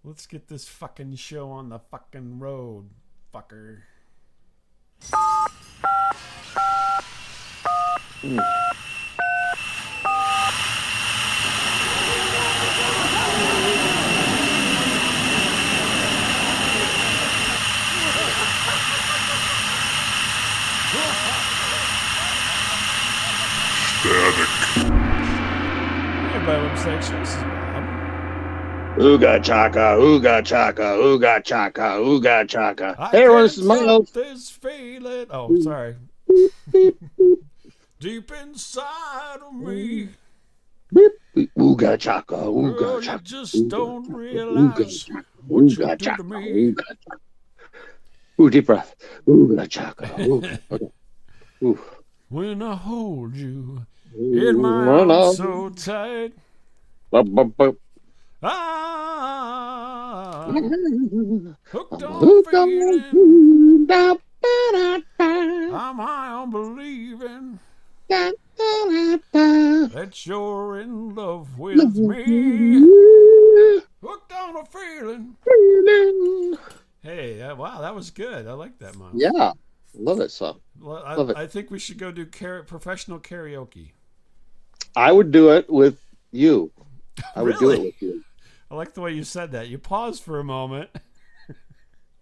Let's get this fucking show on the fucking road, fucker. Hey, Bible Section. This is Bob. Ooga chaka, ooga chaka, ooga chaka, ooga chaka. I Hey everyone, can't this is Miles. stop this feeling. Oh, sorry. Deep inside of me. Beep, beep. Ooga chaka, Girl, ooga you chaka. just don't Ooga realize chaka, what you ooga do chaka, to me. ooga chaka. Ooh, deep breath. Ooga chaka, ooga. Okay. Ooh. When I hold you in my arms so tight. Bup, bup, bup. Ah, hooked I'm on a hooked on feeling. you. Da, ba, da, da. I'm high on believing Da, da, da, da. that you're in love with me. Hooked on a feeling. Hey, wow, that was good. I like that, Miles. Yeah, I love that song. Well, Love it. I think we should go do professional karaoke. I would do it with you. I would do Really? it with you. I like the way you said that. You paused for a moment.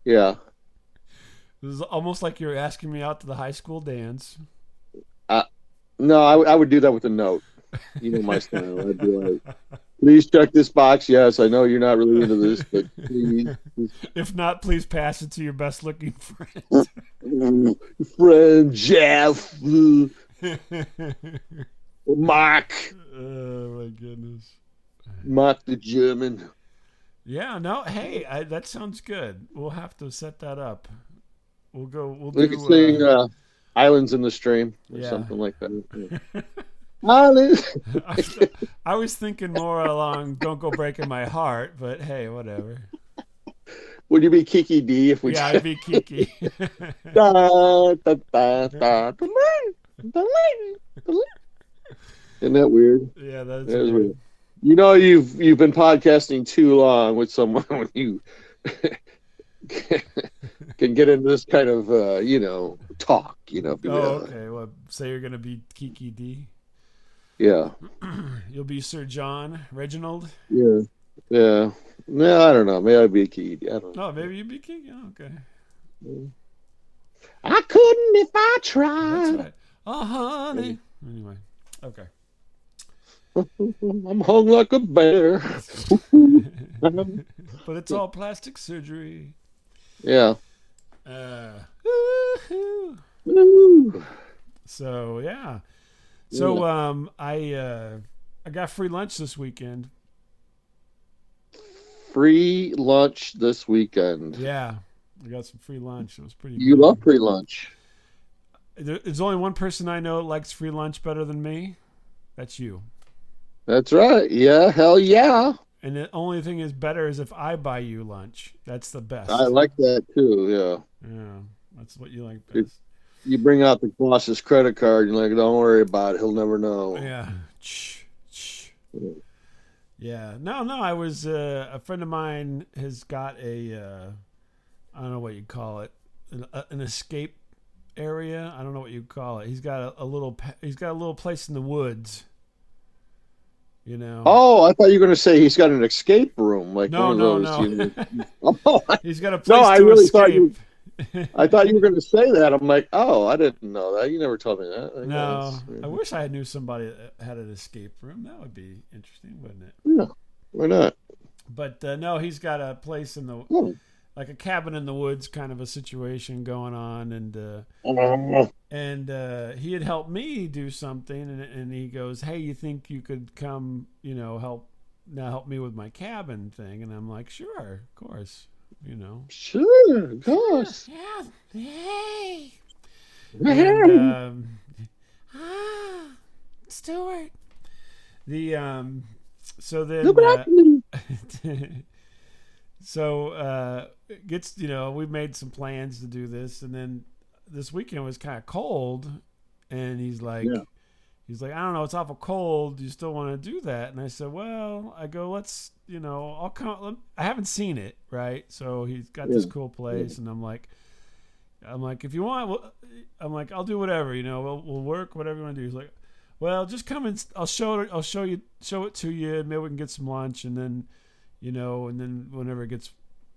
Yeah. It was almost like you were asking me out to the high school dance. No, I would do that with a note. You know my style. I'd be like, please check this box. Yes, I know you're not really into this, but please. If not, please pass it to your best looking friend. Friend Jeff. Mark. Oh, my goodness. Mark the German. Yeah, no, hey, that sounds good. We'll have to set that up. We'll We do, could sing Islands in the Stream or yeah. something like that. Yeah. Islands. I was thinking more along "Don't Go Breaking My Heart," but hey, whatever. Would you be Kiki D if we Yeah, I'd be Kiki. da, da, da, da, da, da, Isn't that weird? Yeah, that's That is weird. weird. You know you've been podcasting too long with someone when you can get into this kind of talk. Okay. Well, say you're gonna be Kiki D. Yeah. You'll be Sir John Reginald. Yeah. Yeah. No, I don't know. Maybe I'd be a kid. I don't know. Oh, maybe you'd be Kiki. Oh, okay. I couldn't if I That's tried. right. Oh, honey. Anyway, okay. I'm hung like a bear. But it's all plastic surgery. Yeah. Woo-hoo. Ooh. So yeah. So I got free lunch this weekend. Free lunch this weekend. Yeah, I got some free lunch. It was pretty You good. love free lunch. There's only one person I know that likes free lunch better than me. That's you. That's right. Yeah. Hell yeah. And the only thing is better is if I buy you lunch. That's the best. I like that too. Yeah. Yeah, that's what you like best. You bring out the boss's credit card. You're like, don't worry about it. He'll never know. Yeah. Yeah. No. I was a friend of mine has got a I don't know what you call it, an escape area. I don't know what you call it. He's got a little place in the woods. You know. Oh, I thought you were going to say he's got an escape room, like No, one of those. no. Oh, He's got a place I to really escape. thought you. I thought you were going to say that. I'm like, oh, I didn't know that. You never told me that. No, I wish I knew somebody that had an escape room. That would be interesting, wouldn't it? Yeah, why not? But no, he's got a place in the like a cabin in the woods kind of a situation going on, and he had helped me do something, and he goes, "Hey, you think you could come, help me with my cabin thing?" And I'm like, "Sure, of course, Sure, of course. yeah, hey." Hey. And Stuart. The so then gets we made some plans to do this, and then this weekend was kind of cold, and he's like he's like, I don't know, it's awful cold. Do you still want to do that? And I said, well, let's, I'll come. I haven't seen it, right? So he's got this cool place, and I'm like, if you want, I'll do whatever, we'll work, whatever you want to do. He's like, well, just come and I'll show it to you. Maybe we can get some lunch, and then, and then whenever it gets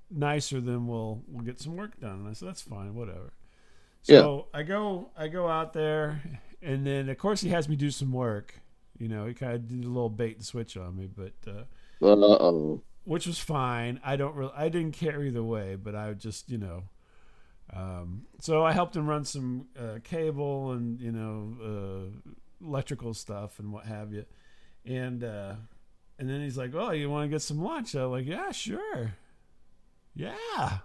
nicer, then we'll get some work done. And I said, that's fine, whatever. So I go out there, and then of course he has me do some work. He kind of did a little bait and switch on me, but which was fine. I didn't care either way, but I would just so I helped him run some cable and electrical stuff and what have you, and then he's like, "Oh, you want to get some lunch?" I'm like, "Yeah, sure, yeah."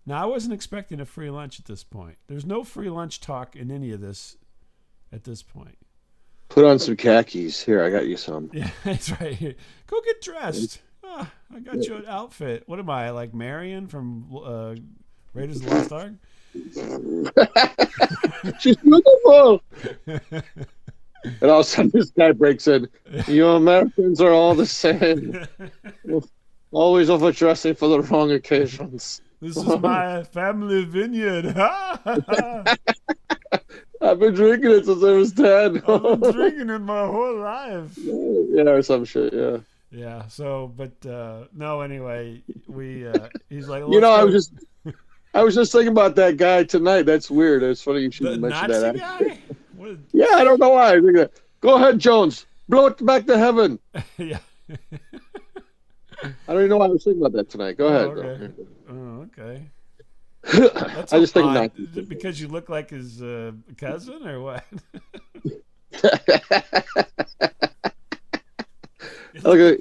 Now I wasn't expecting a free lunch at this point. There's no free lunch talk in any of this at this point. Put on some khakis. Here, I got you some. Yeah, that's right. Here, go get dressed. Oh, I got you an outfit. What am I, like Marion from Raiders of the Lost Ark? She's beautiful. And all of a sudden, this guy breaks in. You Americans are all the same. Always overdressing for the wrong occasions. This is my family vineyard. I've been drinking it since I was 10. I've been drinking it my whole life. Yeah, or some shit, yeah. Yeah, so, but, no, anyway, he's like, I was just thinking about that guy tonight. That's weird. It's funny you should mention Nazi that. Guy? Yeah, I don't know why. I think that. Go ahead, Jones. Blow it back to heaven. Yeah. I don't even know why I was thinking about that tonight. Go ahead. Okay. Oh, okay. I just think not. Is it because you look like his cousin or what?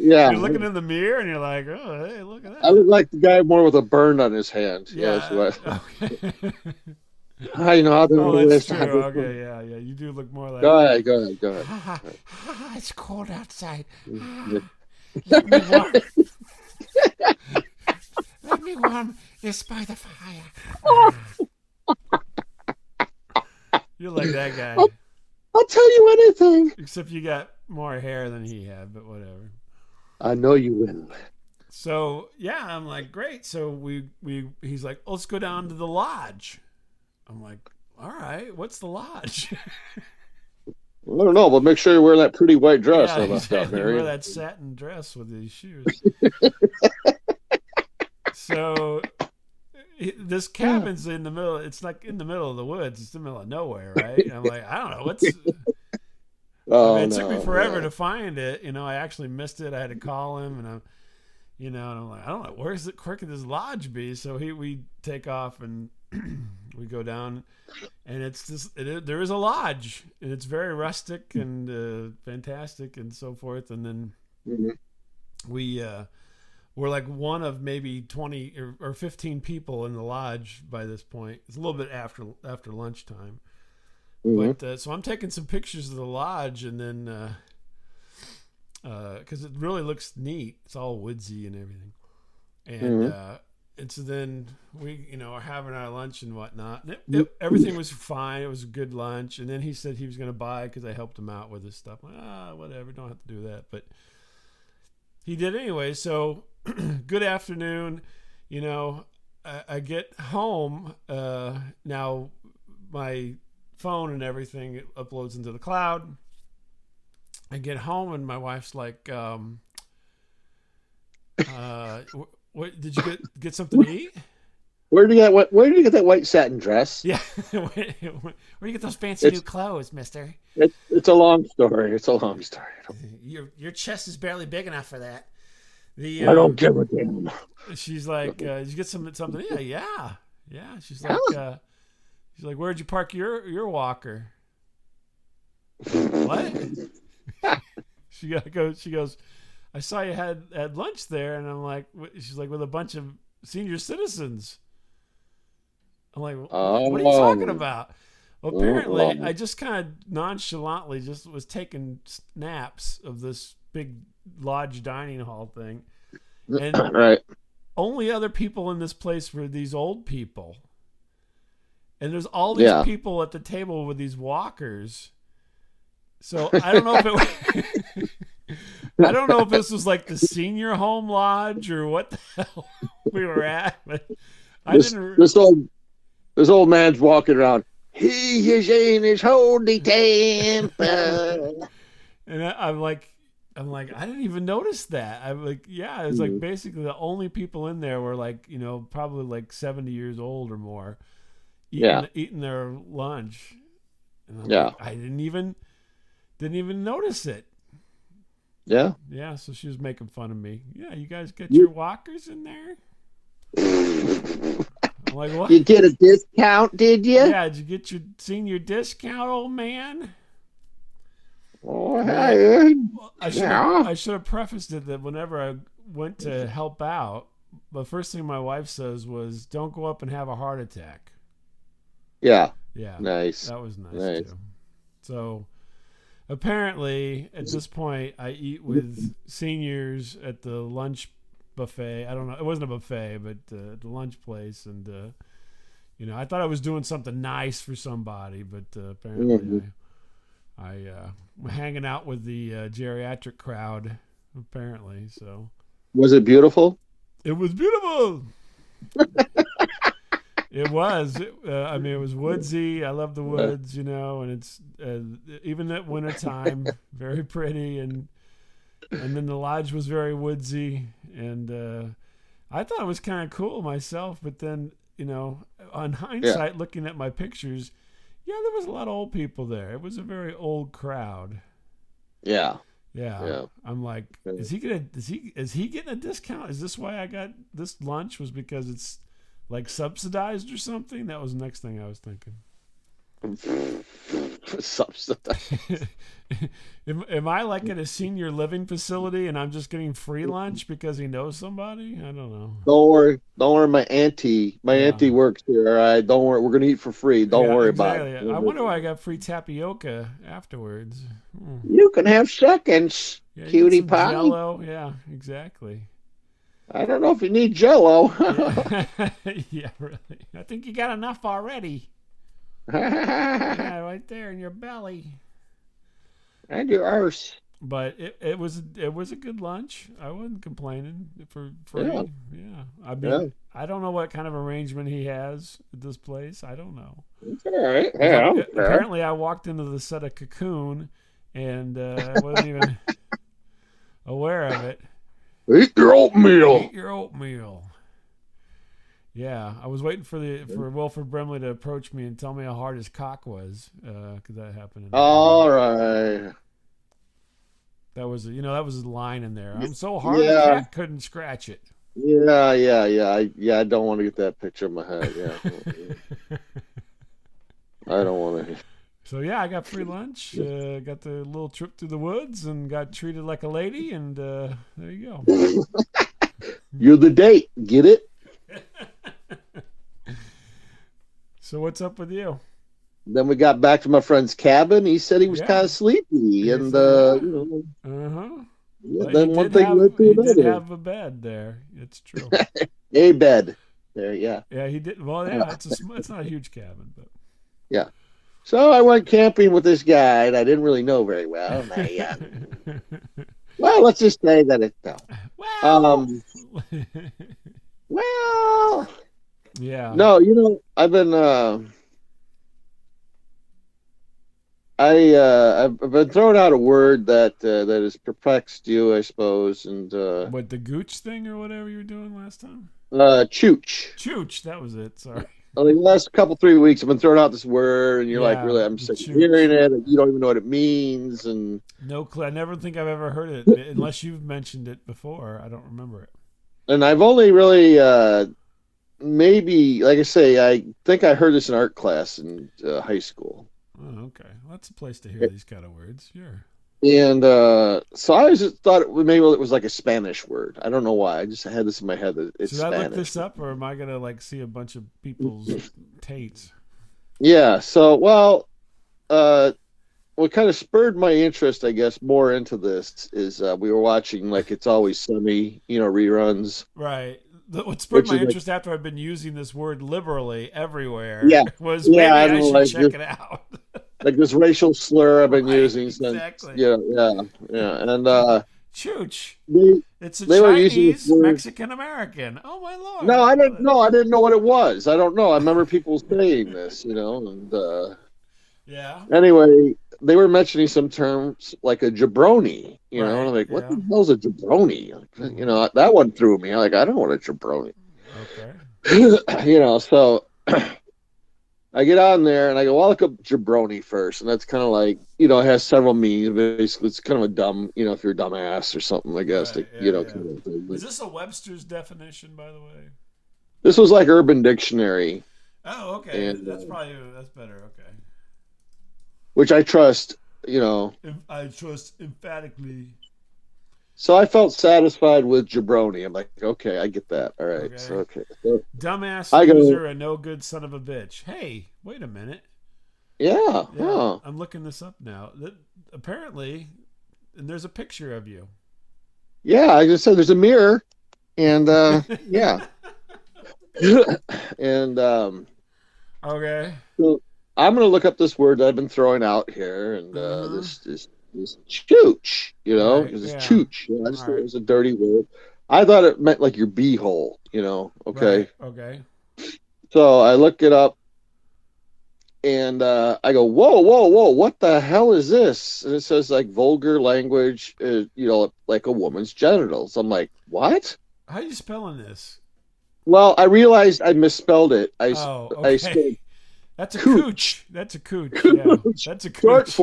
Yeah. You're looking in the mirror and you're like, oh, hey, look at that. I look like the guy more with a burn on his hand. Yeah. That's what. Okay. I know how to Oh, that's true. Okay, yeah. You do look more like. Go ahead. It's cold outside. Let me warm. Let me warm this by the fire. You're like that guy. I'll tell you anything. Except you got more hair than he had, but whatever. I know you will. So yeah, I'm like, great. So he's like, let's go down to the lodge. I'm like, all right, what's the lodge? I don't know, but make sure you wear that pretty white dress. Yeah, exactly. Wear that satin dress with these shoes. So this cabin's in the middle. It's like in the middle of the woods. It's in the middle of nowhere, right? And I'm like, I don't know what's. It took me forever to find it. I actually missed it. I had to call him, and I'm like, I don't know, where could this lodge be? So we take off and we go down, and there is a lodge, and it's very rustic and fantastic and so forth. And then we're like one of maybe 20 or 15 people in the lodge by this point. It's a little bit after lunchtime. But so I'm taking some pictures of the lodge, and then because it really looks neat, it's all woodsy and everything, and so then we are having our lunch and whatnot. And everything was fine. It was a good lunch, and then he said he was going to buy because I helped him out with his stuff. I'm like, whatever, don't have to do that, but he did anyway. So good afternoon. I get home now. My phone and everything, it uploads into the cloud. I get home and my wife's like, what did you get something to eat? Where did you get that white satin dress? Yeah. Where do you get those fancy new clothes, mister? It's a long story. Your chest is barely big enough for that. I don't give a damn. She's like, did you get something? Yeah. She's like, where'd you park your walker? What? She goes, I saw you had lunch there, and I'm like, she's like, with a bunch of senior citizens. I'm like, what are you talking about? Well, apparently, I just kind of nonchalantly just was taking snaps of this big lodge dining hall thing, and right. Only other people in this place were these old people. And there's all these people at the table with these walkers. So I don't know if it. I don't know if this was like the senior home lodge or what the hell we were at, but I didn't. This old man's walking around. He is in his holy temple. And I'm like, I didn't even notice that. I'm like, yeah, it's like basically the only people in there were like, probably like 70 years old or more, eating their lunch. And like, I didn't even notice it. Yeah. Yeah. So she was making fun of me. Yeah, you guys get your walkers in there. I'm like, what? You get a discount, did you? Yeah. Did you get your senior discount, old man? Oh, I should have prefaced it that whenever I went to help out, the first thing my wife says was, "Don't go up and have a heart attack." Yeah. Yeah. Nice. That was nice too. So apparently, at this point, I eat with seniors at the lunch buffet. I don't know. It wasn't a buffet, but the lunch place, and I thought I was doing something nice for somebody, but apparently I'm hanging out with the geriatric crowd, apparently. So, was it beautiful? It was beautiful. It was. I mean, it was woodsy. I love the woods, and it's even at winter time, very pretty, and then the lodge was very woodsy, and I thought it was kind of cool myself. But then, on hindsight, looking at my pictures. Yeah, there was a lot of old people there. It was a very old crowd. Yeah. I'm like, is he getting a discount? Is this why I got this lunch? Was because it's like subsidized or something? That was the next thing I was thinking. Subsidized. Am I like at a senior living facility and I'm just getting free lunch because he knows somebody? I don't know. Don't worry. My auntie works here. All right, don't worry. We're gonna eat for free. Don't worry about it. I wonder why I got free tapioca afterwards. You can have seconds, cutie pie. Jello. Yeah, exactly. I don't know if you need Jello. Yeah, really. I think you got enough already. Yeah, right there in your belly. And your arse. But it was a good lunch. I wasn't complaining for free. Yeah. I mean, I don't know what kind of arrangement he has at this place. I don't know. It's all right. Yeah. Apparently, I walked into the set of Cocoon, and I wasn't even aware of it. Eat your oatmeal. Eat your oatmeal. Yeah, I was waiting for Wilford Brimley to approach me and tell me how hard his cock was, because that happened. All right. That was that was a line in there. I'm so hard, the cat couldn't scratch it. Yeah. I don't want to get that picture in my head. Yeah. I don't want to. So yeah, I got free lunch. Got the little trip through the woods and got treated like a lady. And there you go. You're the date. Get it? So what's up with you? Then we got back to my friend's cabin. He said he was kind of sleepy, and Well, then one thing led to another. He did have a bed there. It's true. A bed there, yeah. Yeah, he did. Well, yeah, it's not a huge cabin, but yeah. So I went camping with this guy that I didn't really know very well. Well, let's just say that it fell. Well, yeah. No, I've been I've been throwing out a word that has perplexed you, I suppose, and what, the gooch thing or whatever you were doing last time? Chooch. Chooch, that was it. Sorry. The last 3 weeks, I've been throwing out this word, and you're like, really, I'm sick of hearing it. And you don't even know what it means, and no clue. I never think I've ever heard it unless you've mentioned it before. I don't remember it. And I've only really, maybe, like I say, I think I heard this in art class in high school. Oh, okay. Well, that's a place to hear these kind of words. Sure. And so I just thought maybe it was like a Spanish word. I don't know why. I just had this in my head that it's Should I Spanish. look this up, or am I gonna see a bunch of people's tates? Yeah. So, what kind of spurred my interest, I guess, more into this is we were watching like It's Always Sunny, reruns. Right. What spurred my interest after I've been using this word liberally everywhere was maybe I should check it out. like this racial slur I've been Right, using since. exactly. Yeah. And Chooch. they It's a they were using this Chinese word. Mexican American. Oh my lord. No, I Oh, didn't know. I didn't know what it was. I don't know. I remember people saying this, and yeah. anyway, they were mentioning some terms like a jabroni, and Right. I'm like, what Yeah. the hell's a jabroni? That one threw me. I'm like, I don't know what a jabroni. Okay. So I get on there and I go, well, I'll look up jabroni first. And that's kind of like, it has several meanings. Basically, it's kind of a dumb, if you're a dumbass or something, I guess, Right. Yeah. Yeah. kind of thing. But Is this a Webster's definition, by the way? this was like Urban Dictionary, Oh, okay. and That's better. Okay. which I trust. I trust emphatically. So I felt satisfied with jabroni. I'm like, okay, I get that. All right. Okay. So Dumbass I go, loser, a no good son of a bitch. Hey, wait a minute. yeah. Yeah, Huh. I'm looking this up now. Apparently, and there's a picture of you. Yeah. I just said there's a mirror, and yeah. And Okay. so I'm gonna look up this word that I've been throwing out here, and Uh-huh. this chooch, Right. because it's Yeah. chooch. I just All thought it right. was a dirty word. I thought it meant like your beehole. Okay. Right. Okay. So I look it up, and I go, whoa, whoa, whoa! What the hell is this? And it says like vulgar language, like a woman's genitals. I'm like, what? How are you spelling this? Well, I realized I misspelled it. Oh, I okay. spelled That's a cooch. cooch. That's a cooch. Yeah. That's a Short cooch.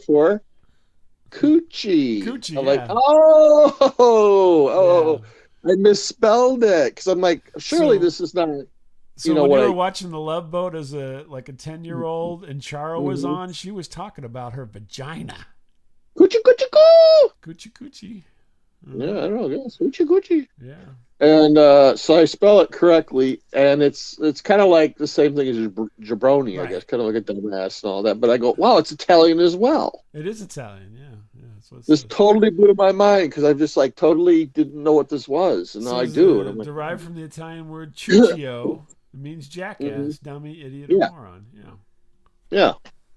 for coochie. Coochie, I'm like, yeah. oh, Yeah. I misspelled it because I'm like, surely So- this is not. So know when what you were I- watching The Love Boat as a 10-year-old and Charo was Mhm. on, she was talking about her vagina. Coochie, coochie, coo. Coochie coochie. Yeah, I don't know. Yes, coochie, coochie. Yeah. And so I spell it correctly, and it's kind of like the same thing as jabroni, I Right. guess, kind of like a dumbass and all that. But I go, wow, it's Italian as well. It is Italian, yeah. Yeah. That's what it This says. totally blew my mind because I just like totally didn't know what this was, and now I Says, do. And I'm like, derived from the Italian word chuccio. It means jackass, dummy, idiot, Yeah. or moron. Yeah. yeah,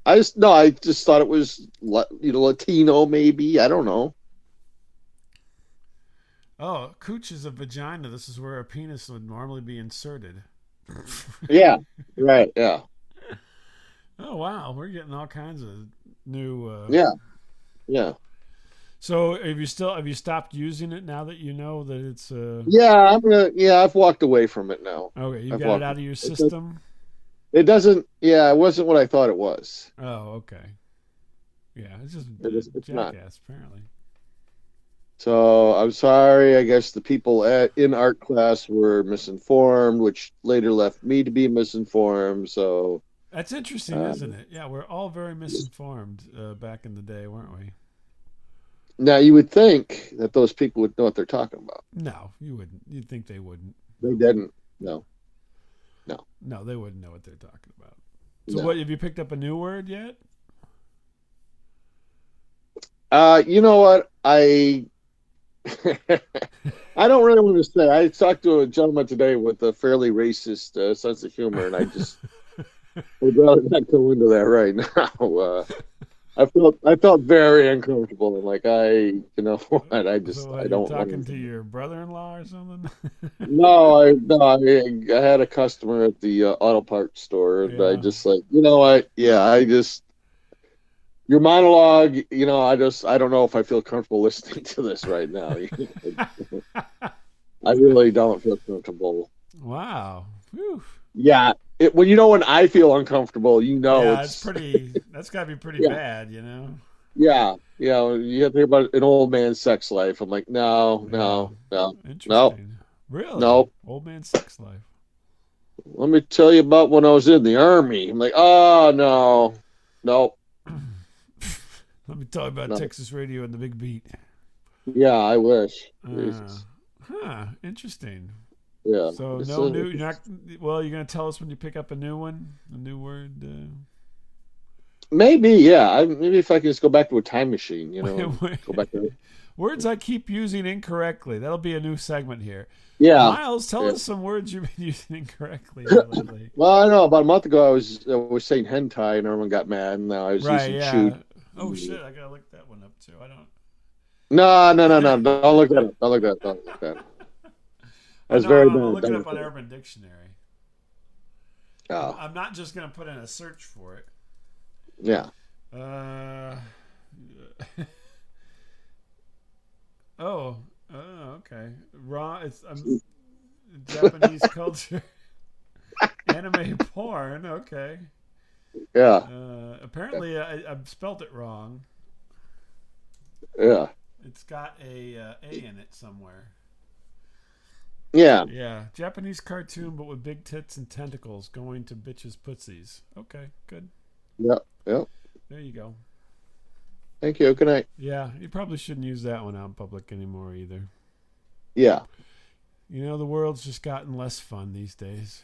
I just thought it was Latino, maybe. I don't know. Oh, cooch is a vagina. This is where a penis would normally be inserted. Yeah, right. Yeah, Oh wow, we're getting all kinds of new. yeah. So have you stopped using it now that you know that it's Yeah, I've walked away from it now. okay? You I've got it walked- out of your system. It doesn't. Yeah, it wasn't what I thought it was. Oh okay. Yeah, it's just It's not. jackass apparently. So I'm sorry. I guess the people in art class were misinformed, which later left me to be misinformed. So That's interesting, isn't it? Yeah, we're all very misinformed back in the day, weren't we? now you would think that those people would know what they're talking about. No, you wouldn't. You'd think they wouldn't. They didn't. No. No, they wouldn't know what they're talking about. So, No. what have you picked up a new word yet? You know what? I don't really want to say. I talked to a gentleman today with a fairly racist sense of humor, and I just would rather not go into that right now. I felt very uncomfortable, and like you know what? I So, don't talking want to your brother-in-law or something? No, I had a customer at the auto parts store, and I Yeah. just like, you know what? Yeah, I just your monologue. I don't know if I feel comfortable listening to this right now. I really don't feel comfortable. Wow. Whew. Yeah, when I feel uncomfortable, yeah, it's pretty. That's got to be pretty Yeah. bad, you know. yeah. You have to hear about an old man's sex life. I'm like, no. Interesting. Really? Nope. Old man sex life. Let me tell you about when I was in the army. I'm like, oh no. Let me tell you about No. Texas radio and the Big Beat. Yeah, I wish. Interesting. Yeah. So It's no a- new. You're not. Well, you're gonna tell us when you pick up a new one, a new word. Maybe, yeah. Maybe if I could just go back to a time machine, go back there. Words I keep using incorrectly. That'll be a new segment here. Yeah. Miles, tell us some words you've been using incorrectly lately. Well, I know about a month ago I was saying hentai and everyone got mad, and now I was Right, using yeah. chewed. Oh shit, I gotta look that one up too. I don't. No. Don't look that up. Don't look that up. That's very bad. I'm looking up on Urban Dictionary. Oh. I'm not just gonna put in a search for it. Yeah. Okay. Raw. It's Japanese culture. Anime porn. Okay. Yeah. Apparently, I've spelled it wrong. Yeah. It's got a in it somewhere. Yeah. Yeah. Japanese cartoon, but with big tits and tentacles going to bitches' pussies. Okay. Good. Yep. There you go. Thank you. Good night. Yeah. You probably shouldn't use that one out in public anymore either. Yeah. You know, the world's just gotten less fun these days.